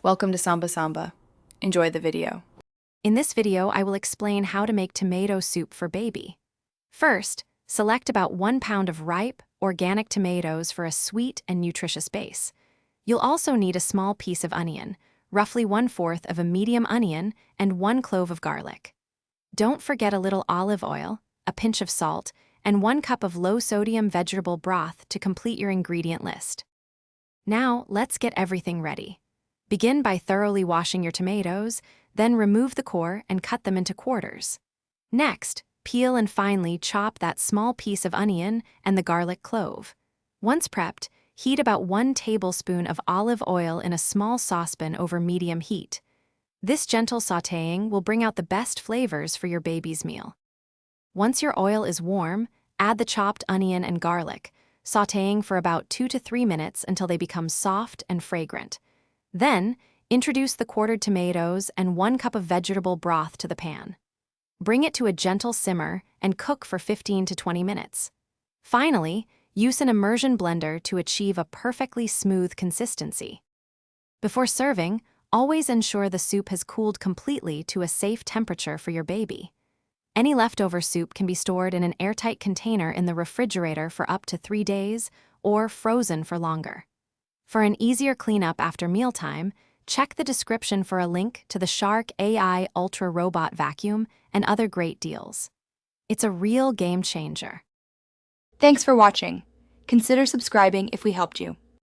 Welcome to Samba Samba. Enjoy the video. In this video, I will explain how to make tomato soup for baby. First, select about 1 pound of ripe, organic tomatoes for a sweet and nutritious base. You'll also need a small piece of onion, roughly 1/4 of a medium onion, and 1 clove of garlic. Don't forget a little olive oil, a pinch of salt, and 1 cup of low-sodium vegetable broth to complete your ingredient list. Now, let's get everything ready. Begin by thoroughly washing your tomatoes, then remove the core and cut them into quarters. Next, peel and finely chop that small piece of onion and the garlic clove. Once prepped, heat about 1 tablespoon of olive oil in a small saucepan over medium heat. This gentle sautéing will bring out the best flavors for your baby's meal. Once your oil is warm, add the chopped onion and garlic, sautéing for about 2 to 3 minutes until they become soft and fragrant. Then, introduce the quartered tomatoes and 1 cup of vegetable broth to the pan. Bring it to a gentle simmer and cook for 15 to 20 minutes. Finally, use an immersion blender to achieve a perfectly smooth consistency. Before serving, always ensure the soup has cooled completely to a safe temperature for your baby. Any leftover soup can be stored in an airtight container in the refrigerator for up to 3 days or frozen for longer. For an easier cleanup after mealtime, check the description for a link to the Shark AI Ultra Robot Vacuum and other great deals. It's a real game changer. Thanks for watching. Consider subscribing if we helped you.